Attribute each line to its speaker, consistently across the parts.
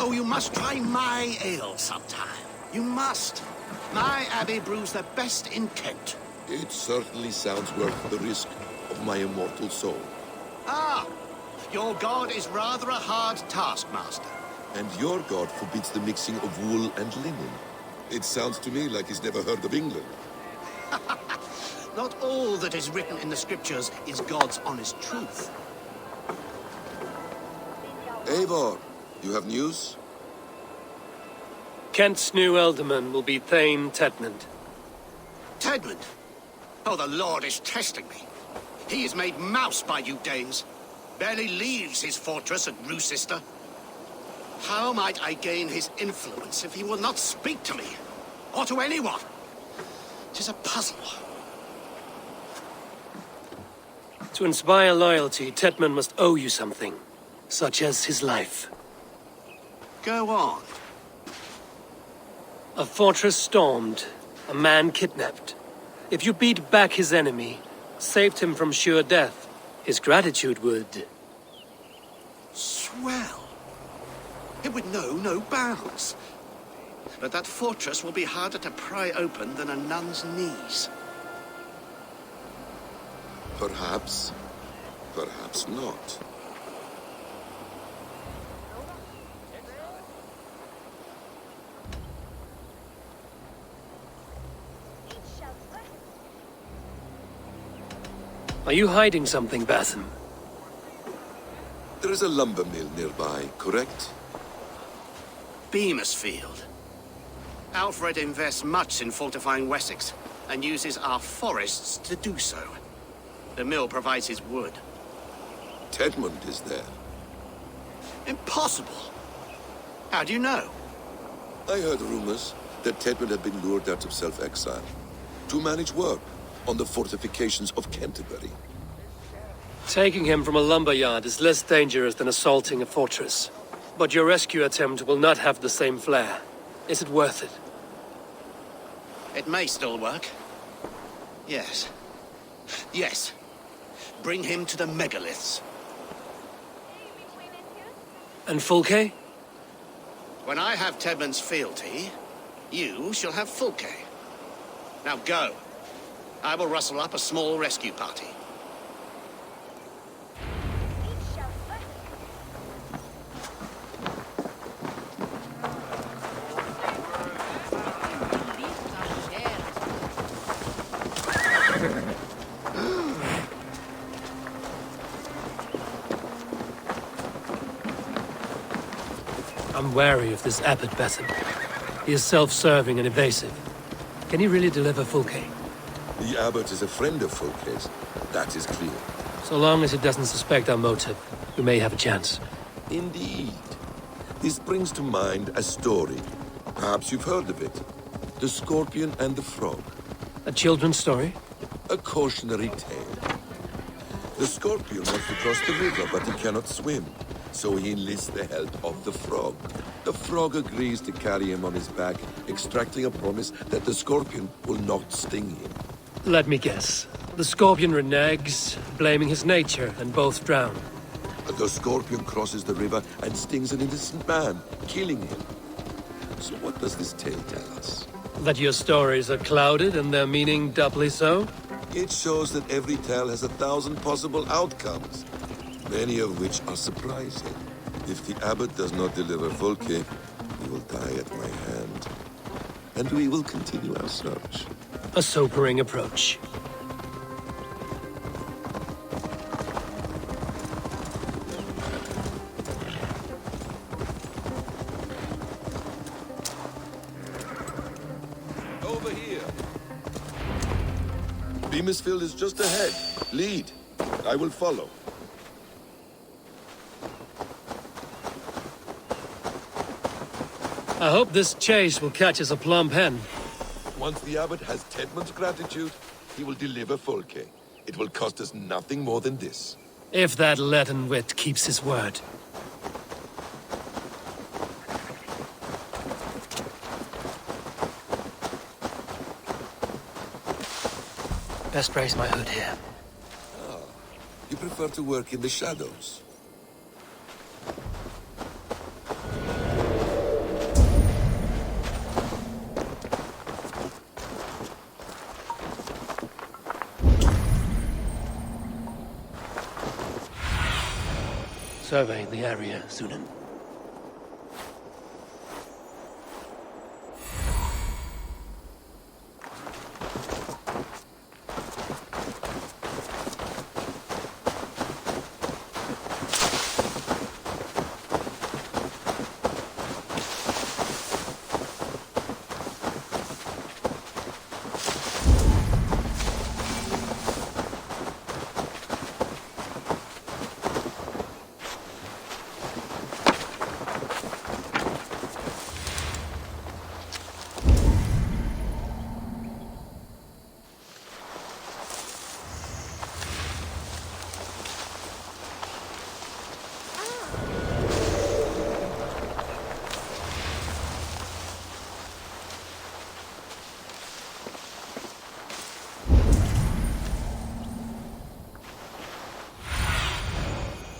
Speaker 1: Oh, you must try my ale sometime. You must. My abbey brews the best in Kent.
Speaker 2: It certainly sounds worth the risk of my immortal soul.
Speaker 1: Ah, your god is rather a hard taskmaster.
Speaker 2: And your god forbids the mixing of wool and linen. It sounds to me like he's never heard of England.
Speaker 1: Not all that is written in the scriptures is God's honest truth.
Speaker 2: Eivor, you have news?
Speaker 3: Kent's new ealdorman will be Thane Tedmund.
Speaker 1: Tedmund? Oh, the Lord is testing me. He is made mouse by you Danes. Barely leaves his fortress at Roosister. How might I gain his influence if he will not speak to me? Or to anyone? 'Tis a puzzle.
Speaker 3: To inspire loyalty, Tedmund must owe you something, such as his life.
Speaker 1: Go on.
Speaker 3: A fortress stormed, a man kidnapped. If you beat back his enemy, saved him from sure death, his gratitude would...
Speaker 1: Swell. It would know no bounds. But that fortress will be harder to pry open than a nun's knees.
Speaker 2: Perhaps. Perhaps not.
Speaker 3: Are you hiding something, Basim?
Speaker 2: There is a lumber mill nearby, correct?
Speaker 1: Beamersfield. Alfred invests much in fortifying Wessex, and uses our forests to do so. The mill provides his wood.
Speaker 2: Tedmund is there.
Speaker 1: Impossible! How do you know?
Speaker 2: I heard rumors that Tedmund had been lured out of self-exile to manage work on the fortifications of Canterbury.
Speaker 3: Taking him from a lumberyard is less dangerous than assaulting a fortress. But your rescue attempt will not have the same flair. Is it worth it?
Speaker 1: It may still work. Yes. Yes. Bring him to the megaliths.
Speaker 3: And Fulke?
Speaker 1: When I have Tedmund's fealty, you shall have Fulke. Now go. I will rustle up a small rescue party.
Speaker 3: I'm wary of this Abbot Basim. He is self-serving and evasive. Can he really deliver Fulke?
Speaker 2: The abbot is a friend of Fulke's. That is clear.
Speaker 3: So long as he doesn't suspect our motive, we may have a chance.
Speaker 2: Indeed. This brings to mind a story. Perhaps you've heard of it. The Scorpion and the Frog.
Speaker 3: A children's story?
Speaker 2: A cautionary tale. The Scorpion wants to cross the river, but he cannot swim. So he enlists the help of the Frog. The Frog agrees to carry him on his back, extracting a promise that the Scorpion will not sting him.
Speaker 3: Let me guess. The Scorpion reneges, blaming his nature, and both drown.
Speaker 2: The Scorpion crosses the river and stings an innocent man, killing him. So what does this tale tell us?
Speaker 3: That your stories are clouded and their meaning doubly so?
Speaker 2: It shows that every tale has 1,000 possible outcomes, many of which are surprising. If the abbot does not deliver Volke, he will die at my hand. And we will continue our search.
Speaker 3: A sobering approach.
Speaker 2: Over here. Beamisfield is just ahead. Lead. I will follow.
Speaker 3: I hope this chase will catch us a plump hen.
Speaker 2: Once the abbot has Tedmund's gratitude, he will deliver Folke. It will cost us nothing more than this.
Speaker 3: If that leaden wit keeps his word. Best raise my hood here.
Speaker 2: You prefer to work in the shadows.
Speaker 3: Surveying the area, Sunan.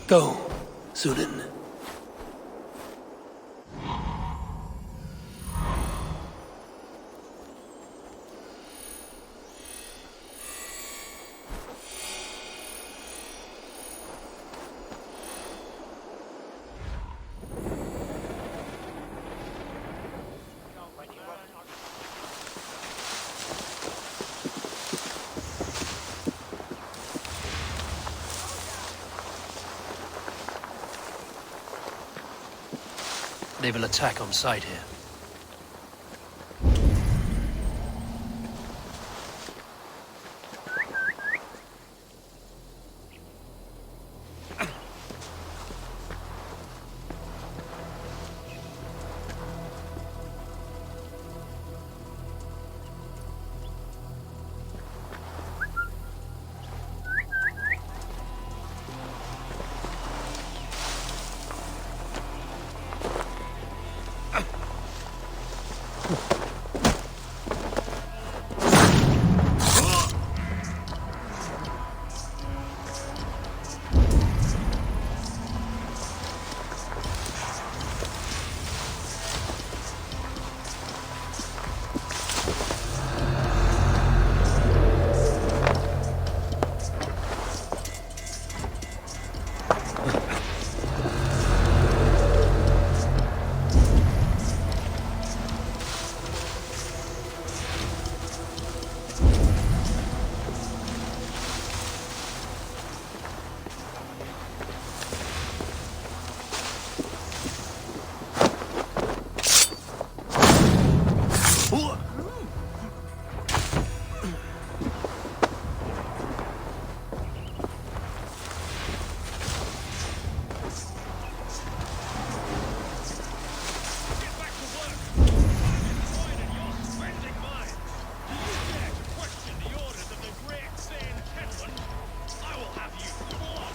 Speaker 3: Go, Sunan. They will attack on sight here.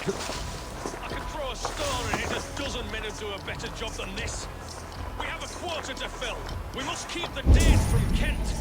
Speaker 4: I could throw a stone and hit a dozen men who do a better job than this. We have a quarter to fill. We must keep the Danes from Kent.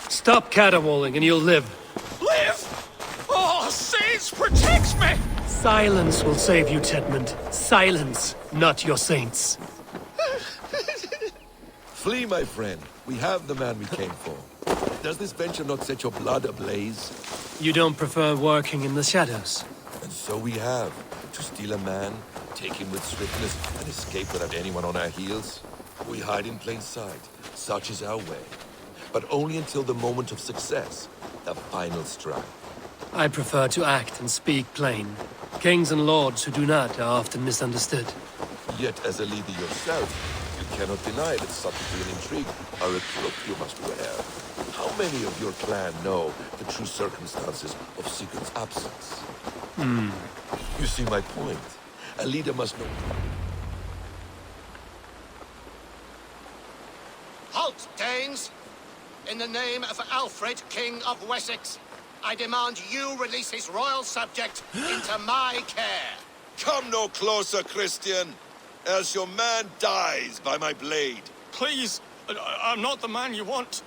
Speaker 3: Stop caterwauling and you'll live.
Speaker 4: Live? Oh, Saints, protect me!
Speaker 3: Silence will save you, Tedmund. Silence, not your saints.
Speaker 2: Flee, my friend. We have the man we came for. Does this venture not set your blood ablaze?
Speaker 3: You don't prefer working in the shadows?
Speaker 2: And so we have. To steal a man, take him with swiftness, and escape without anyone on our heels. We hide in plain sight. Such is our way. But only until the moment of success, the final strike.
Speaker 3: I prefer to act and speak plain. Kings and lords who do not are often misunderstood.
Speaker 2: Yet, as a leader yourself, you cannot deny that subtlety and intrigue are a cloak you must wear. How many of your clan know the true circumstances of Sigurd's absence? You see my point. A leader must know...
Speaker 1: Halt, Danes! In the name of Alfred, King of Wessex, I demand you release his royal subject into my care.
Speaker 2: Come no closer, Christian, else your man dies by my blade.
Speaker 4: Please, I'm not the man you want.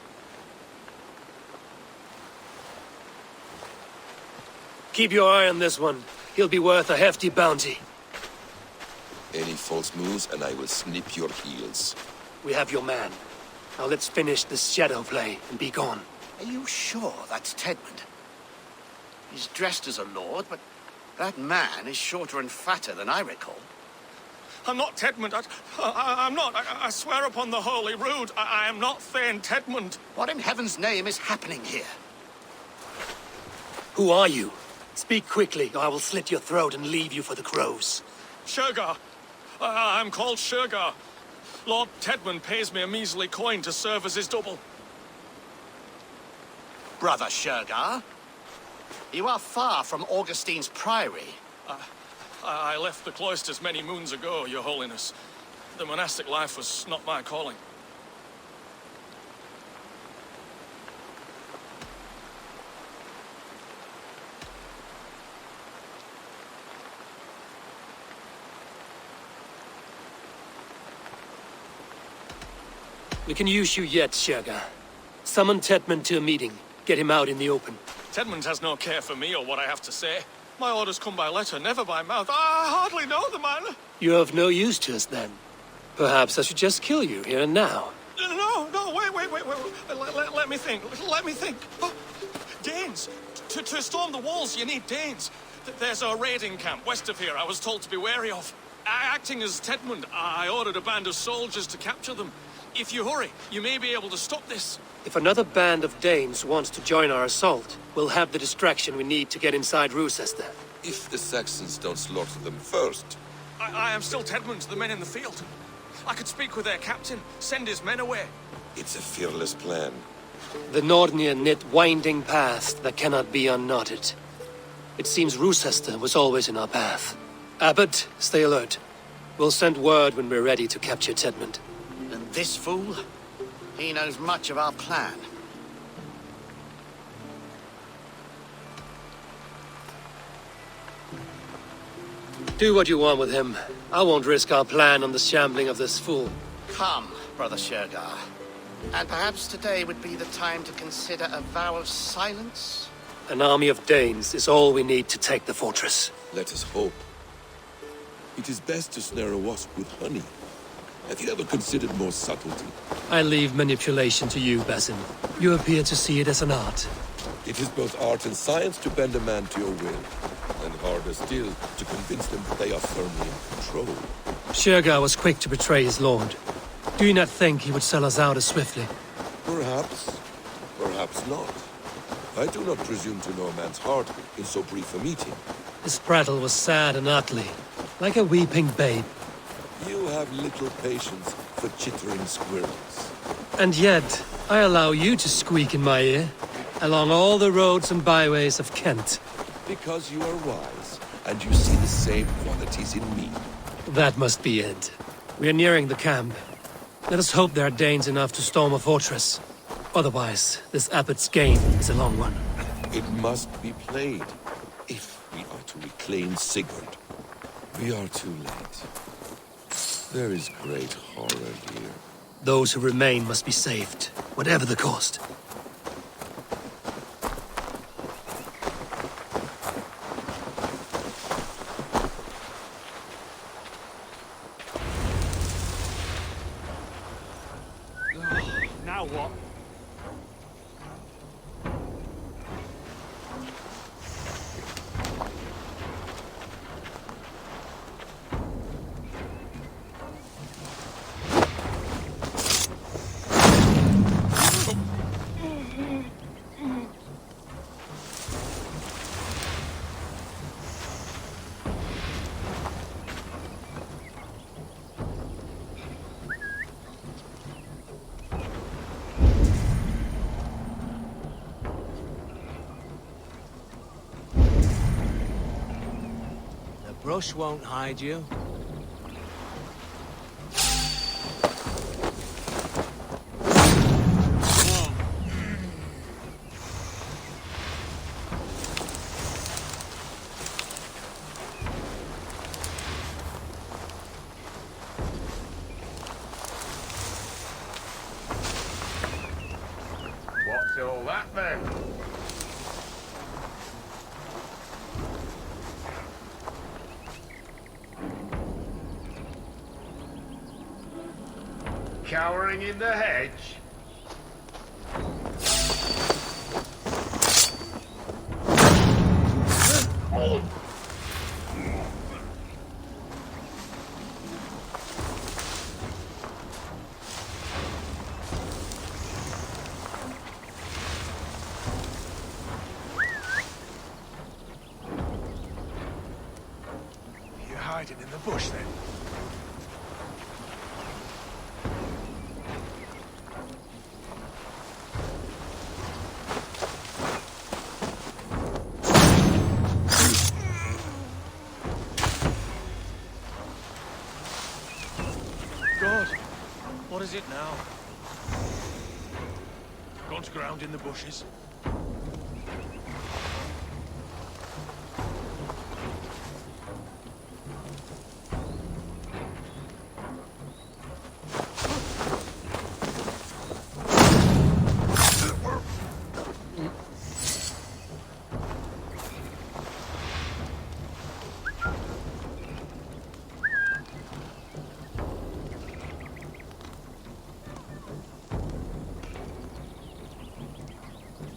Speaker 3: Keep your eye on this one. He'll be worth a hefty bounty.
Speaker 2: Any false moves and I will snip your heels.
Speaker 3: We have your man. Now let's finish this shadow play and be gone.
Speaker 1: Are you sure that's Tedmund? He's dressed as a lord, but that man is shorter and fatter than I recall.
Speaker 4: I'm not Tedmund. I'm not. I swear upon the Holy Rood, I am not Thane Tedmund.
Speaker 1: What in heaven's name is happening here?
Speaker 3: Who are you? Speak quickly, or I will slit your throat and leave you for the crows.
Speaker 4: Shergar. I'm called Shergar. Lord Tedmund pays me a measly coin to serve as his double.
Speaker 1: Brother Shergar, you are far from Augustine's priory.
Speaker 4: I left the cloisters many moons ago, Your Holiness. The monastic life was not my calling.
Speaker 3: We can use you yet, Shergar. Summon Tedmund to a meeting. Get him out in the open.
Speaker 4: Tedmund has no care for me or what I have to say. My orders come by letter, never by mouth. I hardly know the man.
Speaker 3: You're of no use to us, then. Perhaps I should just kill you here and now.
Speaker 4: No, wait. Wait. Let me think. Let me think. Oh, Danes! To storm the walls, you need Danes. There's a raiding camp west of here I was told to be wary of. Acting as Tedmund, I ordered a band of soldiers to capture them. If you hurry, you may be able to stop this.
Speaker 3: If another band of Danes wants to join our assault, we'll have the distraction we need to get inside Rochester.
Speaker 2: If the Saxons don't slaughter them first.
Speaker 4: I am still Tedmund to the men in the field. I could speak with their captain, send his men away.
Speaker 2: It's a fearless plan.
Speaker 3: The Nordnir knit winding paths that cannot be unknotted. It seems Rochester was always in our path. Abbot, stay alert. We'll send word when we're ready to capture Tedmund.
Speaker 1: And this fool? He knows much of our plan.
Speaker 3: Do what you want with him. I won't risk our plan on the shambling of this fool.
Speaker 1: Come, Brother Shergar. And perhaps today would be the time to consider a vow of silence?
Speaker 3: An army of Danes is all we need to take the fortress.
Speaker 2: Let us hope. It is best to snare a wasp with honey. Have you ever considered more subtlety?
Speaker 3: I leave manipulation to you, Basim. You appear to see it as an art.
Speaker 2: It is both art and science to bend a man to your will, and harder still to convince them they are firmly in control.
Speaker 3: Shergar was quick to betray his lord. Do you not think he would sell us out as swiftly?
Speaker 2: Perhaps, perhaps not. I do not presume to know a man's heart in so brief a meeting.
Speaker 3: His prattle was sad and ugly, like a weeping babe.
Speaker 2: You have little patience for chittering squirrels.
Speaker 3: And yet, I allow you to squeak in my ear, along all the roads and byways of Kent.
Speaker 2: Because you are wise, and you see the same qualities in me.
Speaker 3: That must be it. We are nearing the camp. Let us hope there are Danes enough to storm a fortress. Otherwise, this abbot's game is a long one.
Speaker 2: It must be played, if we are to reclaim Sigurd. We are too late. There is great horror here.
Speaker 3: Those who remain must be saved, whatever the cost.
Speaker 4: Now what?
Speaker 5: Brush won't hide you.
Speaker 6: What's all that then? Cowering in the hedge?
Speaker 4: You're hiding in the bush then? God, what is it now? Gone to ground in the bushes?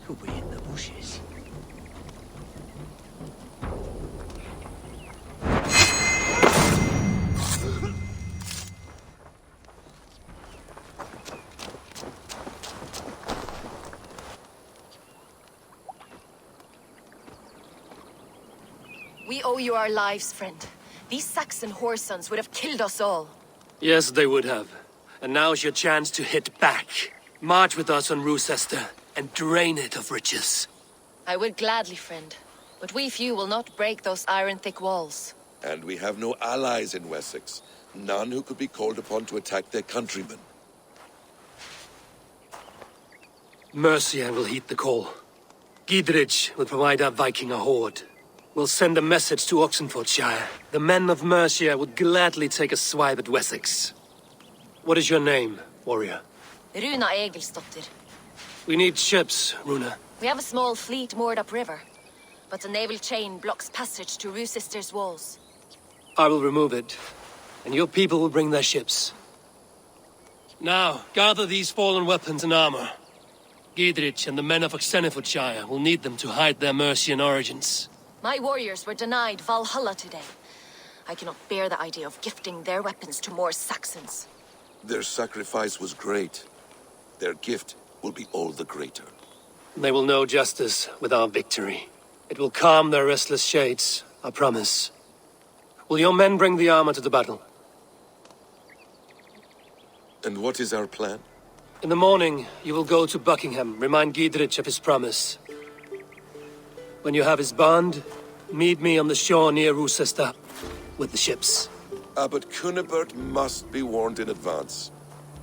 Speaker 5: Could be in the bushes.
Speaker 7: We owe you our lives, friend. These Saxon whoresons would have killed us all.
Speaker 3: Yes, they would have. And now's your chance to hit back. March with us on Rochester and drain it of riches.
Speaker 7: I would gladly, friend. But we few will not break those iron-thick walls.
Speaker 2: And we have no allies in Wessex. None who could be called upon to attack their countrymen.
Speaker 3: Mercia will heed the call. Gidrich will provide our Viking a horde. We'll send a message to Oxenfordshire. The men of Mercia would gladly take a swipe at Wessex. What is your name, warrior?
Speaker 7: Runa Egilsdotter.
Speaker 3: We need ships, Runa.
Speaker 7: We have a small fleet moored upriver, but the naval chain blocks passage to Rochester's walls.
Speaker 3: I will remove it, and your people will bring their ships. Now, gather these fallen weapons and armor. Gidrich and the men of Oxenfordshire will need them to hide their Mercian origins.
Speaker 7: My warriors were denied Valhalla today. I cannot bear the idea of gifting their weapons to more Saxons.
Speaker 2: Their sacrifice was great. Their gift will be all the greater.
Speaker 3: They will know justice with our victory. It will calm their restless shades, I promise. Will your men bring the armor to the battle?
Speaker 2: And what is our plan?
Speaker 3: In the morning, you will go to Buckingham, remind Gidrich of his promise. When you have his bond, meet me on the shore near Rochester with the ships.
Speaker 2: Abbot Cunibert must be warned in advance.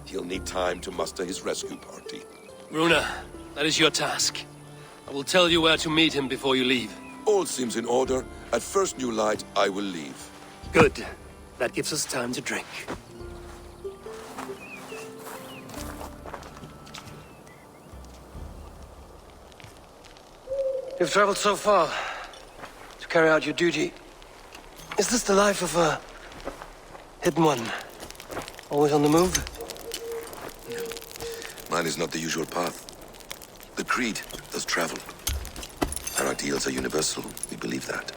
Speaker 2: He'll need time to muster his rescue party.
Speaker 3: Runa, that is your task. I will tell you where to meet him before you leave.
Speaker 2: All seems in order. At first new light, I will leave.
Speaker 3: Good. That gives us time to drink. You've traveled so far to carry out your duty. Is this the life of a hidden one? Always on the move?
Speaker 2: Mine is not the usual path. The Creed does travel. Our ideals are universal. We believe that.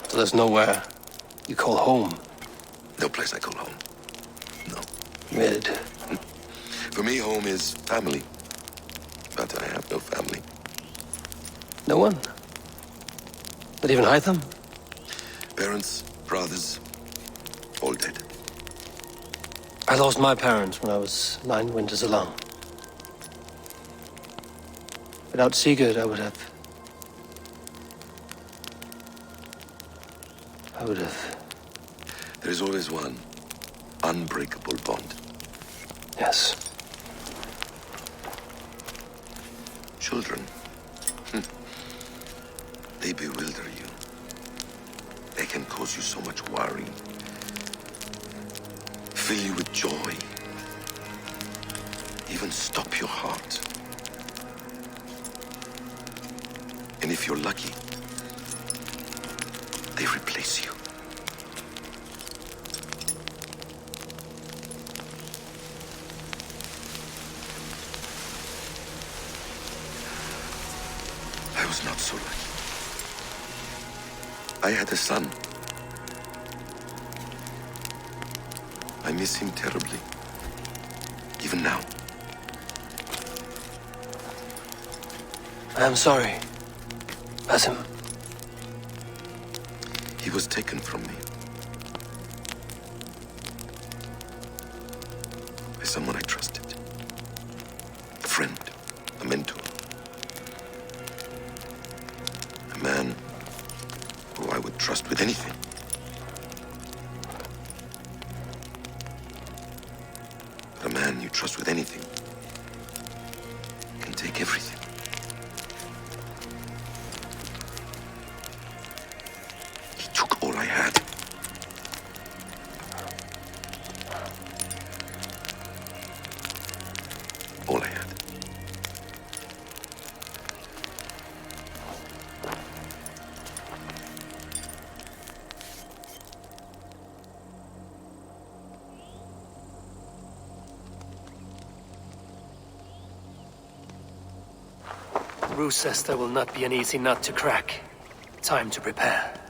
Speaker 3: So there's nowhere you call home?
Speaker 2: No place I call home. No.
Speaker 3: Weird.
Speaker 2: For me, home is family. But I have no family.
Speaker 3: No one? Not even Hytham?
Speaker 2: Parents, brothers, all dead.
Speaker 3: I lost my parents when I was 9 winters alone. Without Sigurd, I would have...
Speaker 2: There is always one unbreakable bond.
Speaker 3: Yes.
Speaker 2: Children. They bewilder you. They can cause you so much worry. Fill you with joy. Even stop your heart. And if you're lucky, they replace you. I was not so lucky. I had a son. I miss him terribly. Even now.
Speaker 3: I am sorry. Basim.
Speaker 2: He was taken from me. By someone I trusted. A friend. A mentor. A man who I would trust with anything. But a man you trust with anything can take everything. He took all I had. All I had.
Speaker 3: Roosester will not be an easy nut to crack. Time to prepare.